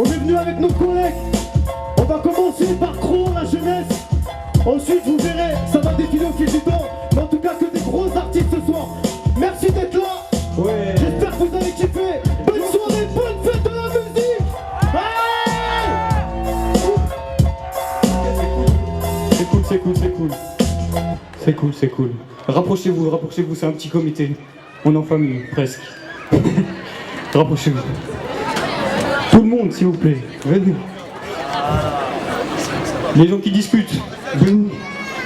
On est venu avec nos collègues. On va commencer par Cro, la jeunesse. Ensuite, vous verrez, ça va défiler au fil du temps. Mais en tout cas, que des gros artistes ce soir. Merci d'être là. Ouais. J'espère que vous allez kiffer. Bonne soirée, bonne fête de la musique. C'est cool, c'est cool, c'est cool. C'est cool, c'est cool. Rapprochez-vous, rapprochez-vous, c'est un petit comité. On est en famille, presque. Rapprochez-vous. Tout le monde, s'il vous plaît, venez. Les gens qui discutent, venez.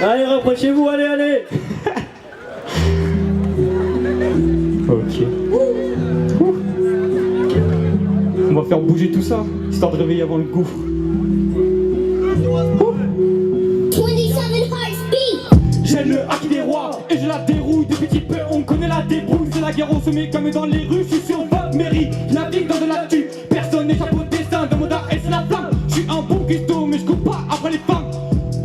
Allez, rapprochez-vous, allez, allez. Ok. On va faire bouger tout ça, histoire de réveiller avant le gouffre. 27 hearts beat. J'ai le haki des rois et je la dérouille. Depuis petit peu on connaît la débrouille. C'est la guerre au sommet comme dans les rues. Je suis sur votre mairie, je navigue dans de l'actu. Personne n'est chapeau de dessin, dans mon et c'est la flamme. Je suis un bon cuistot mais je coupe pas après les femmes.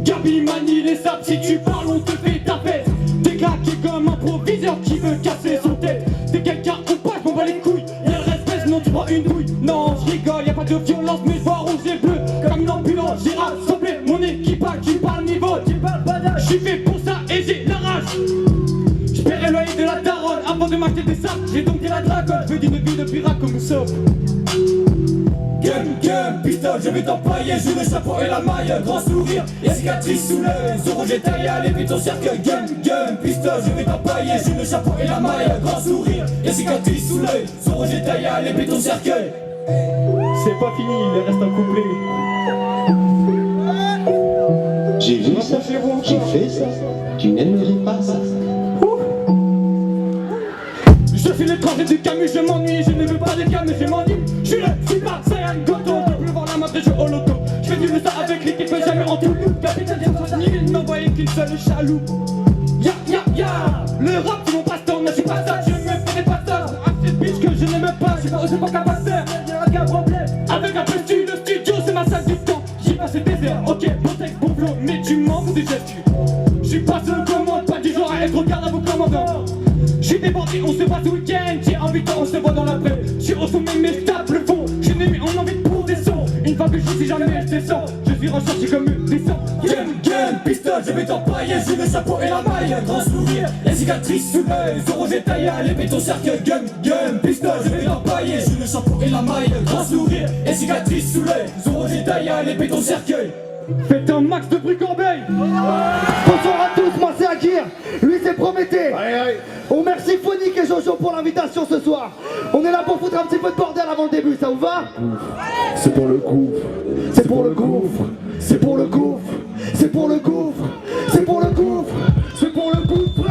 Gabi manie les sables, si tu parles on te fait ta fesse. T'es claqué comme un proviseur qui veut casser son tête. T'es quelqu'un ou pas, je m'en bats les couilles. Y'a le respect, sinon tu prends une douille. Non je rigole, y'a pas de violence mais je vois rouge et bleu. Comme une ambulance, j'ai rassemblé mon équipage. Tu parles niveau, tu parles pas d'âge. Je suis fait pour ça et j'ai la rage. Je paierai le loyer de la daronne avant de m'acheter des sacs. J'ai donc la dragonne, je veux d'une vie de pirate comme nous sommes. Gun, pistolet, je vais t'empailler, joue le chapeau et la maille, grand sourire, et cicatrice sous l'œil, Zoro j'ai taillé à l'épée ton cercueil. Gun, pistolet, je vais t'empailler, joue le chapeau et la maille, grand sourire, et cicatrice sous l'œil, Zoro j'ai taillé à l'épée ton cercueil. C'est pas fini, il reste un couplet. J'ai vu ça, j'ai fait ça, tu n'aimerais pas ça. Je suis l'étranger du Camus, je m'ennuie, je ne veux pas des Camus, je m'ennuie. Je suis le Super Saiyan Goto, je veux voir la main de jeu au loto. Je fais du ça avec l'équipe, jamais en tout. Capitaine des 60 000, il n'envoyait qu'une seule chaloupe. Ya, le rap c'est mon passe-temps, mais je suis pas ça, je me ferai pas ça. Un petit bitch que je n'aime pas, je sais pas capable de faire, j'ai aucun problème. Avec un peu le studio, c'est ma salle du temps. J'y passe des heures, ok, bon texte, bon flow, mais tu m'en fous des gestes. Je suis pas seul commande, pas du genre à être regard à vos commandants. J'suis débordé, on se voit ce week-end. J'ai envie de on se voit dans l'après. J'suis au sommet mais j'tape le fond. J'ai aimé, on a envie de pour des sons. Une fois que je suis jamais je descends. Je suis recherché comme une descend. Gun, pistolet, je vais t'empailler, joue le chapeau et la maille, grand sourire, et cicatrice sous l'œil, Zoro j'ai taillé à l'épée ton cercueil. Gun, pistolet, je vais t'empailler, joue le chapeau et la maille, grand sourire, et cicatrice sous l'œil, Zoro j'ai taillé à l'épée ton cercueil. Faites un max de bruit Corbeil. Bonsoir à tous, moi c'est Akir. Lui c'est Prométhée. On remercie Phonique et Jojo pour l'invitation ce soir. On est là pour foutre un petit peu de bordel avant le début, ça vous va? C'est pour le gouffre. C'est pour le gouffre. C'est pour le gouffre. C'est pour le gouffre. C'est pour le gouffre. C'est pour le gouffre.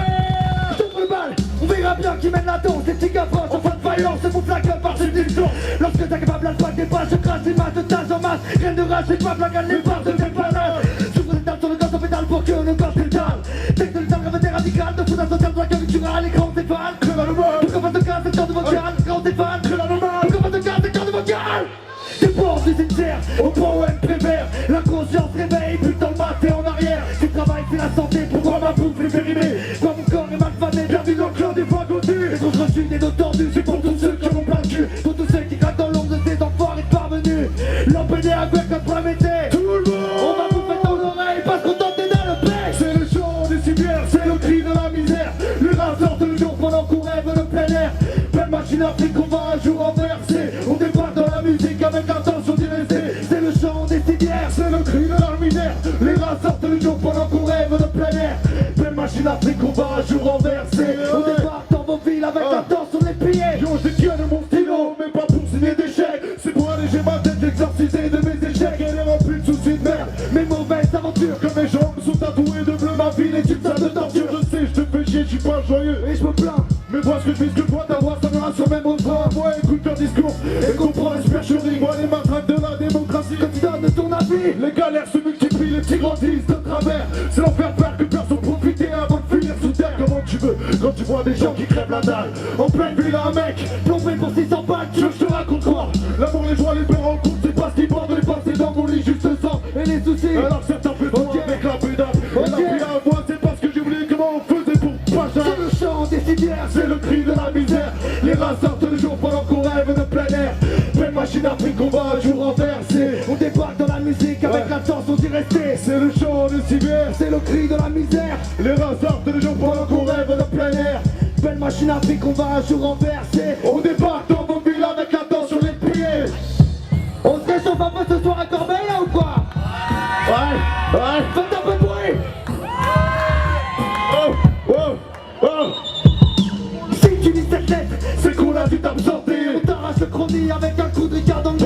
Je t'ouvre le bal. On verra bien qui mène la danse. Des petits gars proches en fin de violence. C'est mon flag par ce discours. Lorsque t'es capable à pas des pas, je crache des masses de tasse en masse. Rien de rage, c'est pas blague à l'épargne de tes planètes. J'ouvre les dalles sur le gaz en pédale pour que le corps s'étale. Texte de l'état gravité radicale, de foudre social, de la culturelle, et grand Stéphane, creux dans le monde. Donc on va te casser le corps de vocal, grand Stéphane, creux dans le monde. Donc on va te casser le corps de vocal. Des portes du cimetière, au poème prévert. La conscience réveille, putain le mat et en arrière. C'est le travail, c'est la santé, pourquoi ma bouffe est périmée. Quand mon corps est mal fané, perdu dans le clan des fois goûtus. Les autres reçus, des dos tordus, c'est pour tous ceux qui en ont plein le cul. Pour tous ceux qui craquent dans l'ombre de ces enfoirés parvenus. L'empêné avec notre Prométhée. Tout le monde, on va vous faire ton oreille parce qu'on tente dans le bec. C'est le chant des civières, c'est le cri de la misère. Le rap sort tous les jours pendant qu'on rêve le plein air. Belle machine à fric qu'on va un jour renverser. On débarque dans la musique avec l'intention d'y rester. C'est le chant des civières, c'est le cri de la misère. Les rats sortent le jour pendant qu'on rêve de plein air. Belle machine à fric qu'on va un jour renverser. On débarque dans vos villes avec l'intention des pieds. Yo, j'ai tué de mon stylo, mais pas pour signer d'échecs. C'est pour alléger ma tête, exorciser de mes échecs. Elle est remplie de soucis de merde. Mes mauvaises aventures, comme mes jambes sont tatouées de bleu. Ma vie est une salle de torture. Je sais, je te fais chier, je suis pas joyeux et je me plains. Mais vois ce que je vis, ce que je vois, ta voix, ça me rassure même au train. Moi, écoute leur discours et comprends les supercheries. Moi, les matraques de la démocratie, quand tu donnes ton avis. Les galères se multiplient, les petits grandissent de travers. C'est l'enfer père que personne profiter avant de finir sous terre. Comment tu veux, quand tu vois des gens qui crèvent la dalle. En pleine ville, un mec plombé pour 600 balles. Tu veux que je te raconte quoi? L'amour, les joies, les pleurs en compte, c'est pas ce qui borde les passer dans mon lit, juste sang et les soucis. Alors certains plus trop avec la pédale. Et la vie à moi, c'est parce que j'ai oublié comment on faisait pour pas ça. C'est le chant des civières, c'est le cri de la misère. Les rats sortent le jour pendant qu'on rêve de plein air. Belle machine à fric qu'on va un jour renversé. On débarque dans la musique avec la chanson d'y rester. C'est le chant de cyber, c'est le cri de la misère. Les rats sortent les jours pendant qu'on rêve de plein air. Belle machine à fric qu'on va un jour renverser. On débarque dans vos villes avec la danse sur les pieds. On se réchauffe un peu ce soir à Corbeil là ou quoi? Ouais, faites un peu de bruit. Si tu lis cette lettre, c'est qu'on a dû t'absorber. On t'arrache le chromie avec un coup de ricard dans le nez.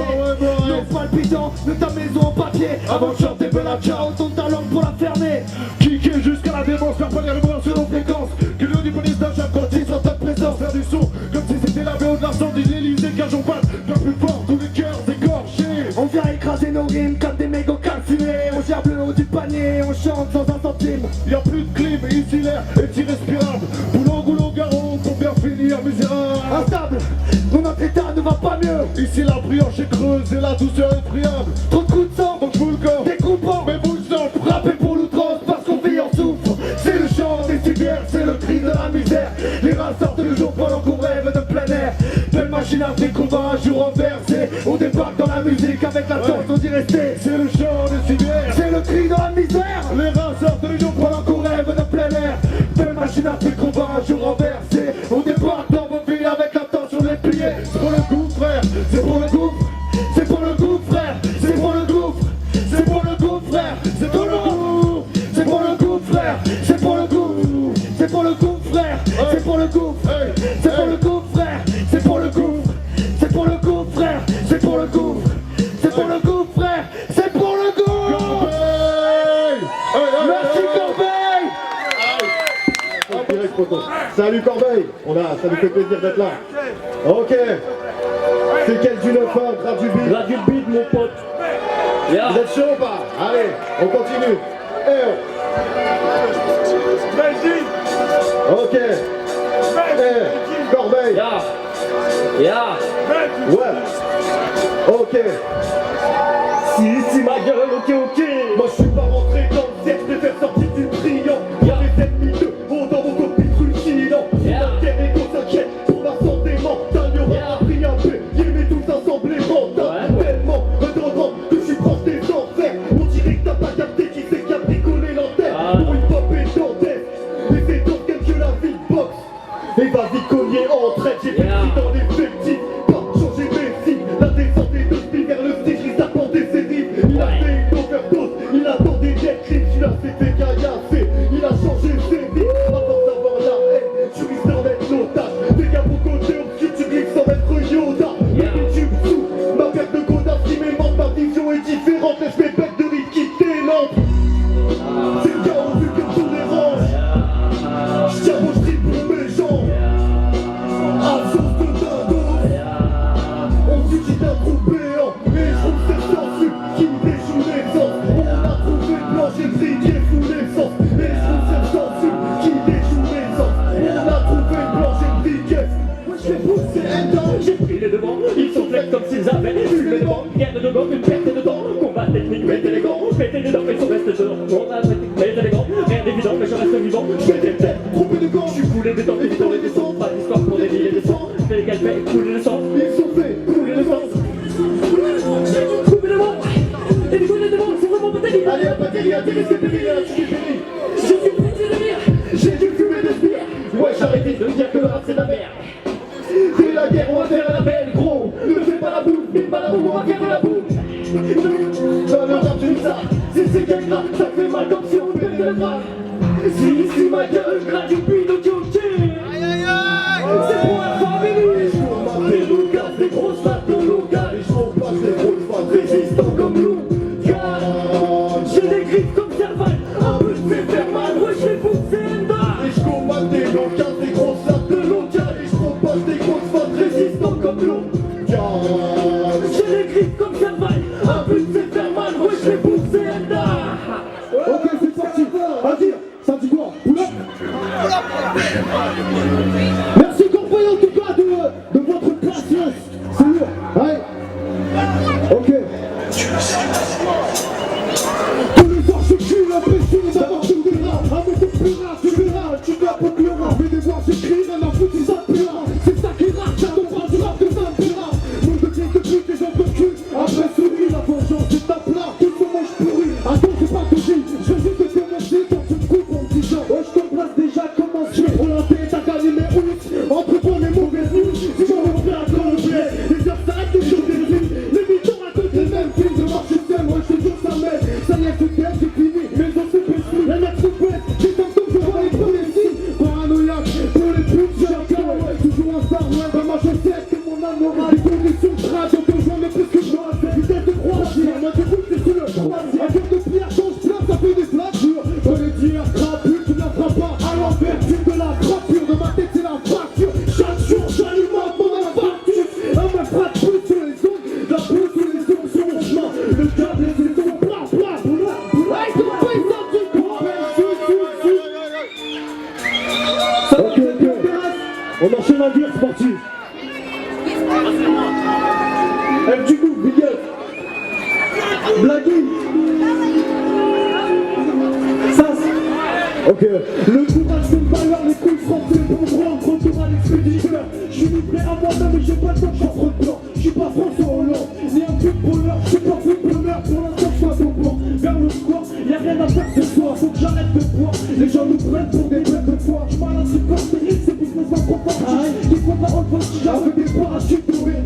Nos palpitants de ta maison en papier. Avant de chanter Bella Ciao, tourne ta langue pour la fermer. Kicker jusqu'à la démence, faire pas les rumeurs sur nos fréquences. Que le disponible d'un chaque quand ils sont ta présence. Faire du son, comme si c'était la BO de l'incendie de l'Elysée. Car j'en passe, bien plus fort, tous les cœurs écorchés. On vient écraser nos rimes comme des mégots calcinés. On gerbe le haut du panier, on chante sans un centime. Y'a plus de clim, ici l'air est irrespirable. Boulot, garrot, pour bien finir misérable. Instable, notre état ne va pas mieux. Ici la brioche est creuse et la douceur est friable. Trop de coups de sang, donc je vous le corps découpant. Mais vous le sang, frappez pour l'outrance parce qu'on vit en souffre. C'est le chant des cyber, c'est le cri de la misère. Les rats sortent le jour pendant qu'on rêve de plein air. Belle machine à fric qu'on va un jour renverser. On débarque dans la musique avec la chanson d'y rester. C'est le chant des cyber, c'est le cri de la misère. Les rats sortent le jour pendant qu'on rêve de plein air. Belle machine à fric qu'on va un jour renverser. On débarque dans vos villes avec la tente sur les pieds. C'est pour le gouffre, frère, c'est pour le gouffre. C'est pour le gouffre, frère, c'est pour le gouffre. C'est pour le gouffre, frère, c'est pour le gouffre. C'est pour le gouffre, frère, c'est pour le gouffre. C'est pour le gouffre, frère, c'est pour le gouffre. C'est pour le gouffre, frère, c'est pour le gouffre. C'est pour le gouffre, frère, c'est pour le gouffre. C'est pour le gouffre, frère, c'est pour le gouffre. Merci Corbeil. Salut Corbeil, ça nous fait plaisir d'être là. Ok. C'est quel du 9-1, grave du beat. Grave du beat, mon pote. Yeah. Vous êtes chaud ou pas? Allez, on continue. Ok. Corbeil. Yeah. Ouais. Ok. Si, ma gueule, ok. Moi je suis pas rentré dans le ciel, je préfère sortir du brillant. Y'a des ennemis de haut dans mon copie trucidant. La terre est qu'on s'inquiète pour ma santé mentale. Y'aura appris un peu, mais tous assemblés mentales. Tellement redondant que je suis proche des enfers. On dirait que t'as pas capté qui c'est qui a bricolé l'antenne. Pour une pop et dentelle, mais c'est donc que la vie boxe. Et vas-y cogner en traite, j'ai pris dans l'effectif. Pas changer mes signes, la descente est de spill vers le stage, il s'attendait ses rives. Il a fait une overdose, il attendait des crimes, celui-là s'est fait caillasser. Il a changé ses vies, avant d'avoir la haine, tu risques d'en être l'otage. Des gars pour côté obscur, tu risques sans être Yoda. YouTube sous, ma perte de godasse qui m'aimante, ma vision est différente, laisse mes bêtes de rive quitter l'ample. C'est le chaos vu que tout dérange. J'tiens mon strip pour mes gens. Absence de dingo. On suffit d'un trou béant. Et je trouve cette censure qui déjoue les sens. On a trouvé blanche et gris qui est sous l'essence. Et je trouve cette censure qui déjoue les sens. On a trouvé blanche et gris qui est. Moi je vais pousser un temps. J'ai pris les devants, ils sont flex comme s'ils avaient fumé devant. Guerre de gomme, une perte de temps. Combat technique, mettez les gants. Mettez les dents, mais sont restés dedans. On a technique, mettez les gants. Rien d'évident, mais je reste vivant. Je fais des têtes, trompé de gants. Je suis coulé des temps, évitant les descentes. Pas d'histoire pour des milliers de sang. Je fais les galpets, couler le sang. Ils sont faits. Couler le sang. J'ai dû couper le vent. Et les couler devant, c'est vraiment pas délire. Allez, un bactérie, un téléphone, tu es péri. J'ai dû péter le mire. J'ai dû fumer des spires. Ouais, j'arrêtais de dire que le rap c'est de la merde. C'est la guerre, on va faire la belle, gros. Ne fais pas la boule, fais pas la boule, on va faire la boule. Dans le rap, tu ça, c'est quel gras, ça fait mal comme si on perdait le bras. Si ma gueule, grave du puits, donc ok. C'est pour la famille. Je commande des loups-gars, des grosses pattes de loups-gars. Et je repasse des grosses pattes résistants comme loup-gars. J'ai des griffes comme Serval, un peu je vais faire mal, ouais je vais pousser un dard. Et je commande des loups-gars, des grosses pattes de loups-gars. Et je propose des grosses pattes résistants comme loup-gars. J'ai des griffes comme Serval, un peu je vais faire mal, ouais je vais pousser un dard. Ok, c'est parti, à dire, ça dit quoi? Merci Corbeil en tout cas de votre patience. C'est lourd, ouais. Ok. Tous les soirs je crie l'imbécile d'avoir tout des rats. Un peu plus rare, tu verras, tu dois pas que le rap. Mais des voix j'écris, rien à foutre, ça paiera. C'est ça qui rate, ça tombe pas du rap que ça me paiera. Monde de clés de pute et j'en peux cul. Après se terre, j'ai fini, mais on se pèse plus. La nature se pèse, j'ai tant que je vois les premiers signes. Paranoïaque, pour les putes, j'ai un cas, ouais, toujours un star, ouais, dans ma chaussette, que mon amour. Les conditions de trace, on peut jamais plus que je dois. Vitesse de croisière, moi du coup, c'est sur le croisière. Un cœur de pierre, change plein, ça fait des flattures. Je vais dire, crapule, tu ne la feras pas à l'envers, c'est de la fracture. Dans ma tête, c'est la fracture. Chaque jour, j'alimente mon infarctus. Un me frappe plus sur les ondes, la boue sur les ondes sur mon chemin. Le câble, les ondes, bla bla bla. Hey, c'est pas une sorte de corps. Ok, ok. On enchaîne en dire, c'est parti. Du coup, big up. Blaguing. Ça, ok. Le courage de valeur, les couilles français pour rendre retour à l'expéditeur. Je suis livré à moi-même mais j'ai pas le temps de chanter de plan. Je suis pas François Hollande, ni un footballeur. Je suis pas footballeur, pour l'instant je suis au plan. Vers le score, y'a rien à faire ce soir. Faut que j'arrête de boire. Les gens nous prennent pour des bêtes de foire. Je parle à supporter, c'est business en proportion. Qui font pas en voltige avec des parachutes dorés.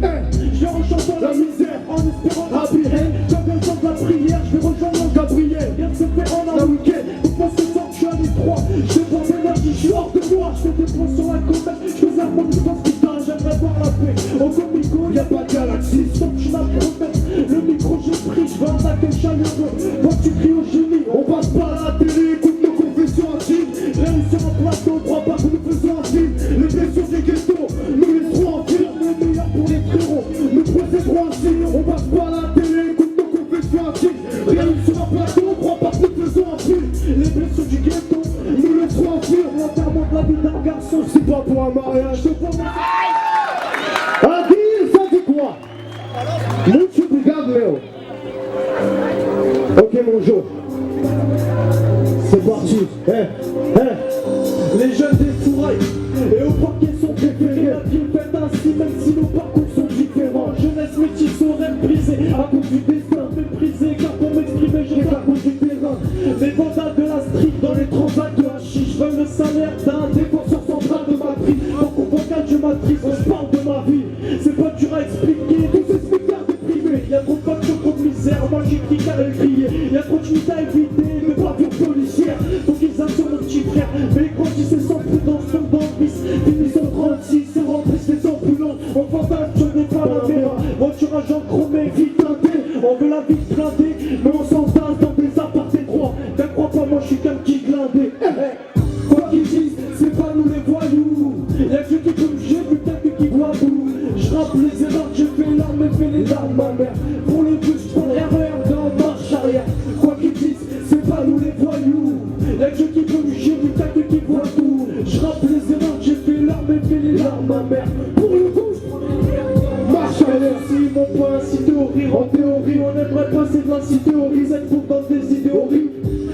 Je viens en chantant la misère, en espérant rapide. Quand elle chante la prière, je vais rejoindre mon Gabriel. Rien ne se fait en un week-end. Donc moi ce soir, je suis à l'étroit. Je dépense l'énergie, je suis hors de moi. Je fais des points sur la comète. Je fais un monde dans ce putain, j'aimerais voir la paix. Au comico, y'a pas de galaxie. Sauf que je m'appromets. Le micro, j'ai pris, je vais en accueil chaleureux. Quand tu cries au génie, on passe par la télé, écoute nos confessions intimes. Réussir en plateau, crois pas que nous faisons un film. Les blessures des ghettos, nous laisserons en film. Le meilleur pour les frérots, nous procéderons ainsi. On passe par la télé, écoute nos confessions intimes. Réussir en plateau, crois pas que nous faisons un film. Les blessures du ghetto, nous laisserons en film. L'enterrement de la vie d'un garçon, c'est pas pour un mariage. Je vois mon... ça dit quoi? Muito obrigado, meu. Ok, mon Jo. C'est parti. Les jeunes des fourrailles et au point qu'ils sont préférés. La vie est faite ainsi, même si nos parcours sont différents. Jeunesse métisse, oreille brisée, à cause du destin méprisé. Car pour m'exprimer, j'ai la cause du terrain. Les vandales de la street dans les transats de hashish veulent le salaire d'un défenseur central de matrice. Donc on vocal, je matrice, je parle de ma vie. C'est pas dur à expliquer, tous ces spectacles déprimés. Y'a trop de factures, trop de misère, moi j'écris qu'à le crier. Y'a trop de chutes à éviter, de bavures policières. Donc ils assurent mon petit frère, mais quand ils se sentent prudents, sont dans le vice. Finissons 36, c'est rentré, c'est sans ambulance. On fantasme, je n'ai pas la vera. Voiture à Jean chromé, vite teintée. On veut la vie blindée, mais on s'entasse dans des apparts étroits. T'en crois pas, moi je suis qu'un petit glindé. Quoi qu'ils disent, c'est pas nous les voyous. Y'a que qui peut me juger, putain que qui voit tout. Je rappe les erreurs, j'ai fait l'arme et fait les larmes, ma mère. Pour le bus, je prends l'erreur dans marche arrière. Quoi qu'ils disent, c'est pas nous les voyous. Y'a que qui peut me juger, putain que qui voit tout. Je rappe les erreurs, j'ai fait l'arme et fait les larmes, ma mère. Pour le coup, je prends l'erreur. Marche arrière, si mon point incité au rire. En théorie, on aimerait passer de l'inciter au risette pour dans des idées horribles.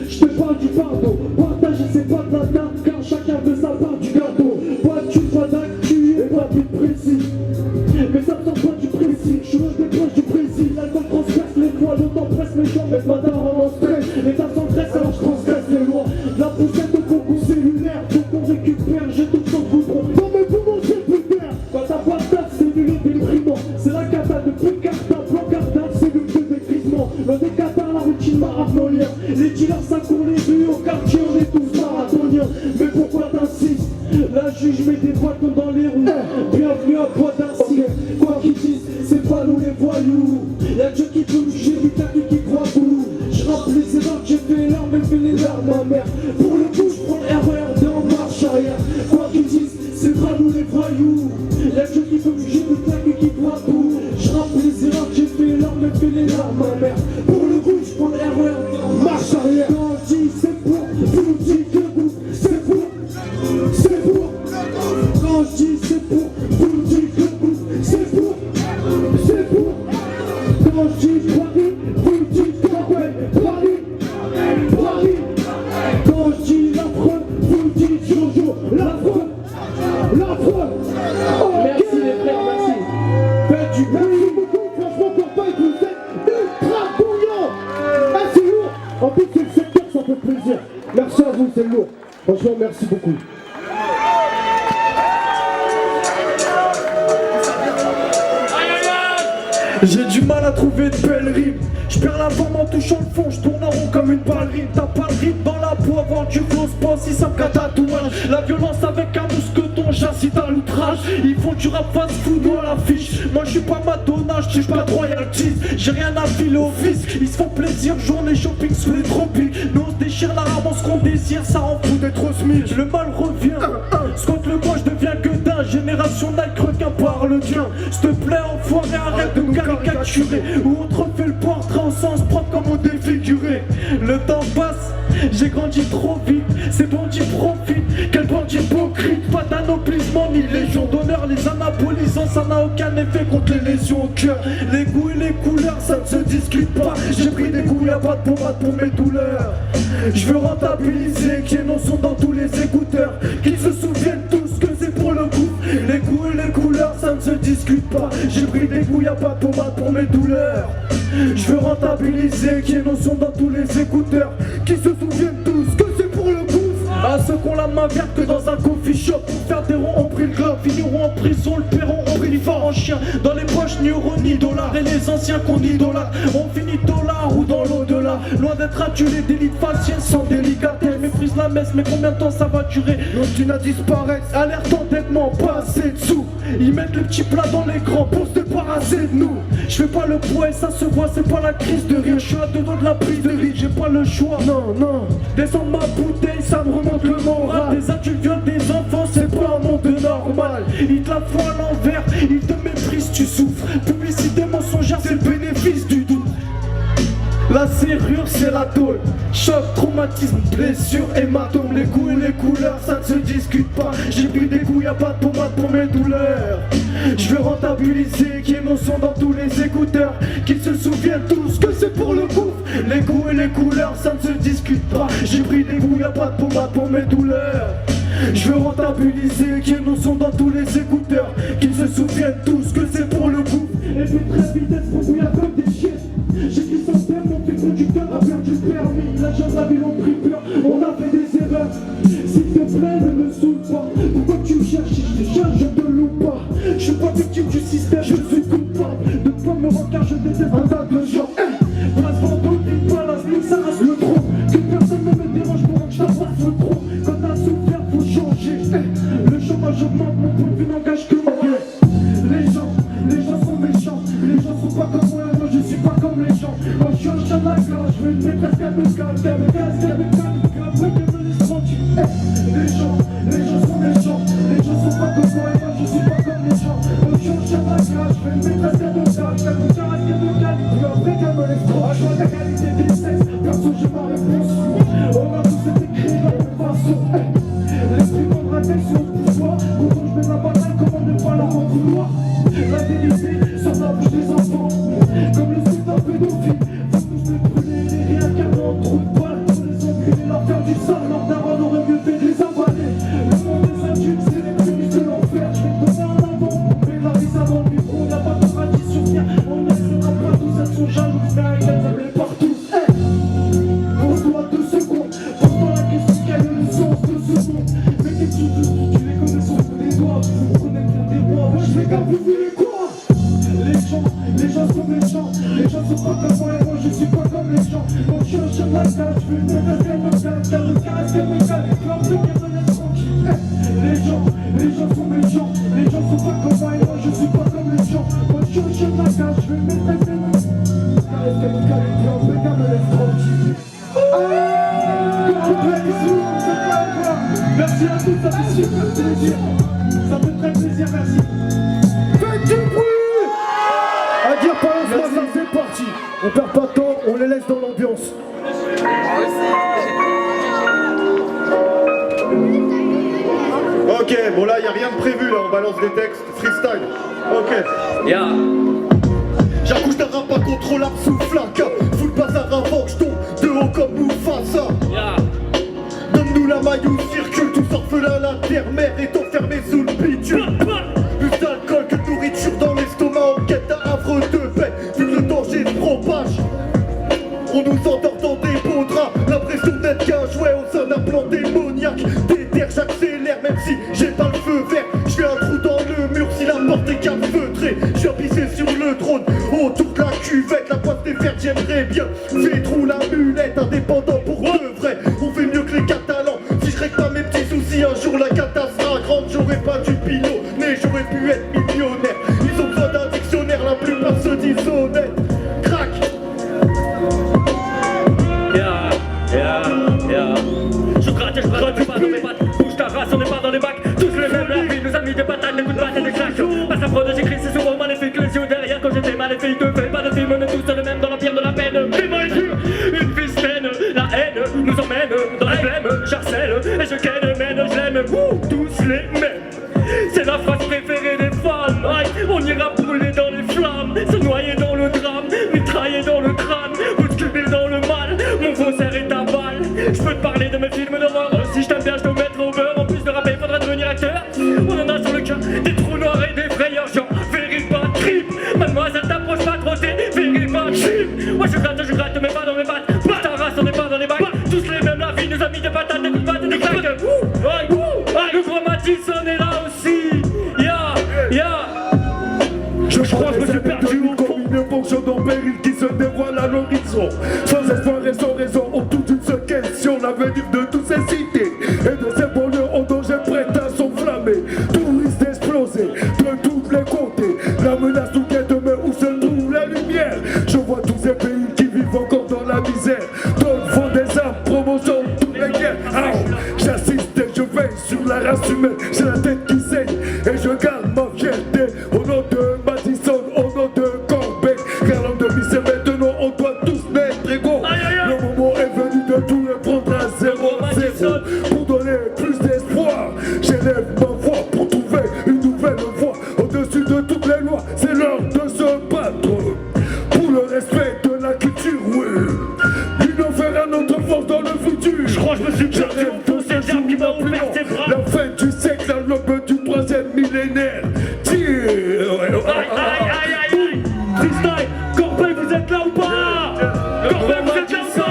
Je te parle du pardon, partager c'est pas de la date, car chacun veut sa part du gâteau. Pas de tue, pas d'actu et pas de but précis. Mais ça me sort pas du précis, je suis loin des proches du Brésil. L'alcool transgresse les lois, le temps presse mes jambes, mais pas d'arrêt en stress. L'état s'engraisse alors je transgresse les lois. De la poussette au concours cellulaire, donc on récupère, j'ai tout le temps goudron. Dans mes poumons j'ai plus d'air. Quand ta boîte tape, c'est nul et déprimant. C'est la cata de plus cartable, blanc cartable, c'est le plus dégrisement. Le décatar, la routine marathonien. Les dealers ça court les rues au quartier, on est tous marathoniens. Mais pourquoi t'insistes? La juge met des bâtons dans les roues. Bienvenue à Bois d'Arcy. Quoi qu'ils disent, c'est pas nous les voyous. Y'a que qui peut me juger, putain qui voit tout. Je rappe les erreurs que j'ai fait l'arme et fait les larmes, ma mère. Pour le coup, je prends l'erreur dans marche arrière. Quoi qu'ils disent, c'est pas nous les voyous. Y'a que qui peut me juger, putain qui voit tout. Je rappe les erreurs que j'ai fait l'arme et fait les larmes, ma mère. Pour le coup, je prends l'erreur dans marche arrière. Quand je dis c'est pour, vous dites debout. C'est pour, c'est pour. Quand je dis c'est pour, vous dites debout. C'est pour, c'est pour. Quand je dis Paris, vous dites Paris, Paris, Paris. Quand je dis l'affreux, vous dites Jojo, l'affreux, l'affreux. Merci les frères, merci. Faites du merci beaucoup, franchement pour pas que vous êtes ultra bouillant. Ah c'est lourd. En plus c'est le secteur, ça fait plaisir. Merci à vous, c'est lourd. Franchement merci beaucoup. J'ai du mal à trouver de belles rimes. Je perds la forme en touchant le fond, je tourne en rond comme une ballerine. T'as pas le rythme dans la peau, avoir du flow, c'est pas si simple qu'un tatouage. La violence avec un mousqueton, j'incite à l'outrage. Ils font du rap fast food à l'affiche. Moi je suis pas Madonna, je touche pas de royalties. J'ai rien à filer au fisc. Ils se font plaisir, journée shopping sous les tropiques. Nous on se déchire la rame, ce qu'on désire, ça rend fou d'être au SMIC. Le mal revient, Scott le moi je deviens gueudin. Génération Nike, requin parle bien. S'il te plaît enfoiré, arrête de nous caricaturer. Ou on te refait le portrait en sens propre comme au défiguré. Le temps passe, j'ai grandi trop vite. Ces bandits profitent, quel bandit hypocrite. Pas d'anoblissement ni légion d'honneur. Les anabolisants ça n'a aucun effet contre les lésions au cœur. Les goûts et les couleurs ça ne se discute pas. J'ai pris des coups, y'a pas de pommade pour mes douleurs. Je veux rentabiliser, qu'il y ait nos sons dans tous les écouteurs. Qu'ils se souviennent tous que c'est pour le coup. Les goûts et les couleurs ça ne se discute pas. J'ai pris des coups, y'a pas de pommade pour mes douleurs. Je veux rentabiliser, qu'il y ait nos sons dans tous les écouteurs. Qu'ils se souviennent tous que c'est pour le coup. À ceux qui ont la main verte que dans un coffee shop. Pour faire des ronds, on pris le globe. Finiront en prison, le perron, on pris fort en chien. Dans les poches, ni euros ni dollars. Et les anciens qu'on idolâtre, on finit dollar ou dans l'au-delà. Loin d'être adulé, d'élite faciès sans délicatesse. Méprise la messe, mais combien de temps ça va durer? L'obstinat disparaît, alerte endettement, pas assez de sous. Ils mettent les petits plats dans l'écran pour se débarrasser de nous. Je fais pas le poids et ça se voit, c'est pas la crise de rire. Je suis à deux doigts de la prise de risque, j'ai pas le choix. Non, non, descendre ma bouteille, ça me remonte le moral. Des adultes violent des enfants, c'est pas un monde normal. Ils te la font à l'envers, ils te méprisent, tu souffres. Publicité mensongère, c'est le bénéfice du doute. La serrure c'est la tôle, choc, traumatisme, blessure, hématome. Les goûts et les couleurs ça ne se discute pas. J'ai pris des coups, y'a pas de pommade pour mes douleurs. Je veux rentabiliser, qu'il y ait mon son dans tous les écouteurs. Qu'ils se souviennent tous que c'est pour le coup. Les goûts et les couleurs ça ne se discute pas. J'ai pris des coups, y'a pas de pommade pour mes douleurs. Je veux rentabiliser, qu'il y ait nos sons dans tous les écouteurs. Qu'ils se souviennent tous que c'est pour le coup. Et puis très vitesse pour bouillir comme des chiens. J'ai pris son thème, mon fil conducteur a perdu le permis. La gens de la ville ont pris peur, on a fait des erreurs. S'il te plaît, ne me saoule pas. Pourquoi tu me cherches? Si je te cherche, je te loue pas. Je suis pas victime du système, je suis coupable de pas me rendre car je déteste un tas de gens. Place Vendôme, une palace, nous ça reste le trou. Que personne ne me dérange pour que je t'apporte le trou. Quand t'as souffert, faut changer. Le chômage augmente, mon point de vue n'engage que moi. Les gens sont méchants. Les gens sont pas comme moi, moi je suis pas comme les gens. Moi je suis un chat de la gorge, je veux une maîtresse qu'elle me calme, qu'elle me casse, qu'elle me calme, après qu'elle me laisse tranquille. Les gens sont méchants. Les gens sont pas comme moi et moi je suis pas comme les gens. Moi je suis un chat de la gorge, je veux une maîtresse qu'elle me calme, qu'elle me casse, qu'elle me calme, puis après qu'elle me laisse tranquille. À choix de la qualité des sexes, perso j'ai ma réponse. On a tous été écrits dans une façon. L'esprit vendra texte sur le pouvoir. Quand je mets la bataille, comment ne pas la en vouloir? La vérité sur la bouche des enfants. Comme le site d'un pédophile. Faut tous les brûler, les réincarner en trous de balle. Pour les enculer, leur faire du sale. Leur daron aurait mieux fait de les avaler. Le monde des adultes, c'est les prémices de l'enfer. Je vais te donner un avant, mais la vie ça dans le micro. Y'a pas de paradis sur terre. On ne sera pas tous, elles sont jalouses, mais elles aiment partout. Pose-toi 2 secondes. Pose-toi la question, quel est le sens de ce monde? Mais qu'est-ce que tu les connais sur des doigts? Vous connaissez des rois, moi je fais qu'à vous voulez quoi? Les gens sont méchants. Les gens sont pas comme moi et moi je suis pas comme les gens. Quand je suis un chien de la cage, je veux une maîtresse qu'elle me calme, qu'elle me caresse, qu'elle me calme, et puis après qu'elle me laisse tranquille. Les gens sont méchants. Les gens sont pas comme moi et moi je suis pas comme les gens. Quand je suis un chien de la cage, je veux une maîtresse qu'elle me caresse, qu'elle me calme, et puis après qu'elle me laisse tranquille. Merci à tous, ça fait super plaisir. Ça fait très plaisir, merci. Faites du bruit! À dire pas ça c'est parti. On perd pas de temps, on les laisse dans l'ambiance. Ok, bon là y a rien de prévu là, on balance des textes, freestyle. Ok. Yeah. J'accouche d'un rap incontrôlable sous flaca. Fous le bazar avant que je tombe de haut comme Mufasa. Yeah. Donne-nous la maille ou circule, tous orphelins la terre-mère est enfermée sous le bitume. Plus d'alcool que de nourriture dans l'estomac en quête d'un havre de paix. Vu que le danger se propage, on nous endort dans des beaux draps. L'impression d'être qu'un jouet au sein d'un plan démoniaque. Déterre, j'accélère même si j'ai pas le feu vert. Je fais un trou dans le mur si la porte est calfeutrée. Je viens pisser sur le trône, au autour de la cuvette, la boîte des verres, j'aimerais bien. Vétrou la mulette, indépendant pour de vrai. On fait mieux que les Catalans. Si je règle pas mes petits soucis, un jour la cata sera grande. J'aurais pas dû pilot, mais j'aurais pu être millionnaire. Ils ont besoin d'un dictionnaire, la plupart se disent honnêtes. Crac. Je gratte, tu pas dans mes pattes. Bouge ta race, on n'est pas dans les bacs. Tous les mêmes, la vie nous a mis des patates, des coups de batte et des claques. Passe la prod, j'écris, c'est souvent maléfique. Les yeux derrière quand j'étais maléfique. Ne fais pas de film, on est tous les mêmes dans l'empire de la peine. Dis-moi une fille saine, la haine nous emmène dans les blêmes. J'harcèle et je ken, mène, je l'aime. Tous les mêmes. C'est la phrase préférée des femmes. Aïe, on ira brûler dans les flammes, se noyer dans le drame, mitrailler dans le crâne, bousculer dans le mal. Mon faussaire est à balle. Je peux te parler de mes films d'horreur. Si je t'aime bien, je te mettre au beurre. En plus de rapper, faudra devenir acteur. On en a sur le cœur des trous noirs et des frayeurs. Genre, verrai pas trip. Mademoiselle, t'approche pas trop, t'es verrai pas trip. Moi je gratte, mais pas dans mes pattes. Pas ta race, on n'est pas dans les bacs. Tous les mêmes, la vie nous a mis des patates, des coups de batte et des claques. Le gros Matisson est là aussi. Je crois que je me suis perdu comme une fonction en péril qui se dévoile à l'horizon. Sans espoir et sans raison, autour d'une seule question, l'avenir de toutes ces cités et de ces banlieues en danger prêtes à s'enflammer. Tout risque d'exploser de tous les côtés. La menace nous guette, mais où se trouve la lumière? Je vois tous ces pays qui vivent encore dans la misère. D'autres font des armes, promotion de toutes les guerres. J'assiste et je veille sur la race humaine. J'ai la tête qui saigne et je garde ma fierté. Au nom de Madison, au nom de Corbett, car l'homme de vie c'est maintenant, on doit tous naître égaux. Le moment est venu de tout le prendre à 0-0 pour donner plus d'espoir. J'élève ma voix pour trouver une nouvelle voie au-dessus de toutes les lois. C'est l'heure de se battre pour le respect de la culture. Oui, l'union fera notre force dans le futur. Je crois que je me suis perdu au fond, c'est le diable qui m'a ouvert ses bras. La fin du siècle, la l'aube du 3e millénaire. Aïe. Freestyle, Corbeil, vous êtes là ou pas? Corbeil, vous êtes là ou pas?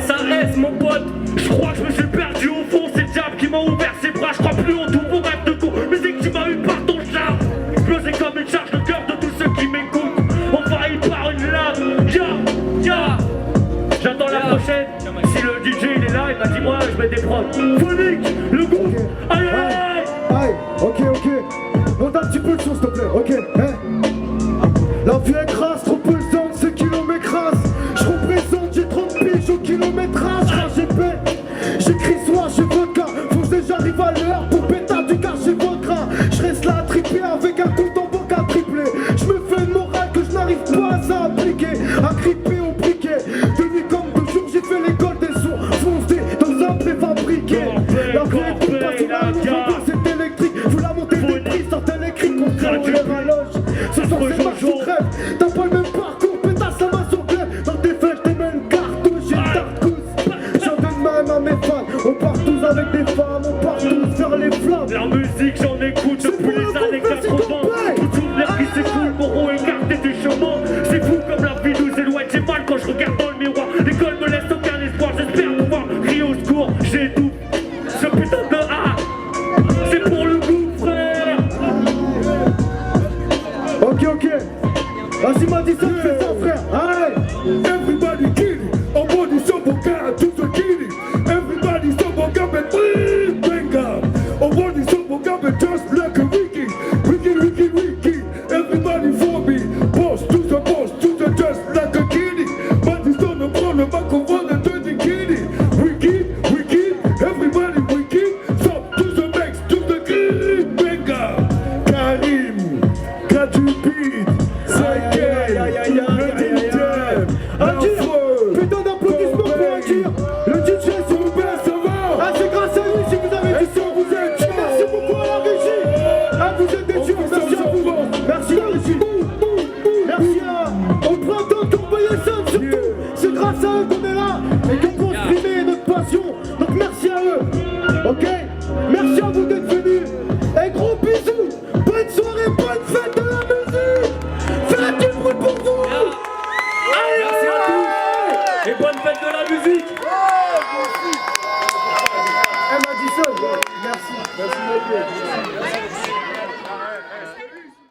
SAS, mon pote. Je crois que je me suis perdu au fond, c'est le diable qui m'a ouvert ses bras. Je crois plus en tout mon rêve de con, mais c'est que tu m'as eu par ton charme. Explosé comme une charge de cœur de tous ceux qui m'écoutent. Envahi par une lame. J'attends la prochaine. Si le DJ il est là, il m'a dit moi je mets des prods. Phonique, le groupe. Aïe, ok. Monte un petit peu de son s'il te plaît, ok, La vie est crasse, trop peu de sang, c'est qui l'on m'écrase. Je représente, j'ai 30 piges au kilométrage. J'ai paix, j'écris soir, j'ai vodka. Faut que j'arrive à l'heure pour pétard du car j'ai vodka. Je reste là à triper avec un compte en banque à tripler. Je me fais une morale que je n'arrive pas à appliquer. À gripper au briquet. De nuit comme de jour, j'ai fait l'école des sourds. Foncé dans un préfabriqué. La vie est trop pas sur la loge, c'est électrique. Faut la montée des prix, sortez les cris qu'on crée, on les raloge. Ce soir c'est marche ou crève. T'as pas le même parcours, pétasse la main sur glaive. Dans tes feuilles, t'es même cartouche, j'ai une tartouche. J'en donne même à mes fans. On part tous avec des femmes, on part tous vers les flammes. La musique j'en écoute depuis les années 80. Tout l'air qui s'écoule, m'auront écarté du chemin. C'est fou comme la vie nous éloigne. J'ai mal quand je regarde dans le miroir. L'école me laisse aucun espoir. J'espère pouvoir crier au secours. J'ai tout. Ce putain de A, c'est pour le goût, frère. Ok. Vas-y, Madison, fais ça, frère. Allez. Everybody kill it. En body sur mon gars, tout se kill it. Everybody sur mon gars, mais bang. En body sur mon gars, mais just like a wiki. Everybody for me. Boss, tout se just like a kiddie. Madison me prend le microphone et te dit kiddie. Wiki. Everybody wiki. Stop, tout se mix, tout se kill. Bang. Karim, Kadupid, Saïd, le DJ, Putain d'applaudissements pour Akir. Le DJ, s'il vous plaît, ça va. C'est grâce à lui si vous avez dit ça, vous êtes tués. Merci beaucoup à la régie. Vous êtes des tueurs, merci à vous. Merci la régie. Merci au printemps qui ont payé ça, surtout. C'est grâce à eux qu'on est là et qu'on peut exprimer notre passion. Donc merci à eux. Ok. Merci à vous d'être venus. Et gros bisous. Bonne soirée, bonne fête de la musique. Faites du bruit pour vous. Merci à tous. Et bonne fête de la musique. Madison, merci beaucoup.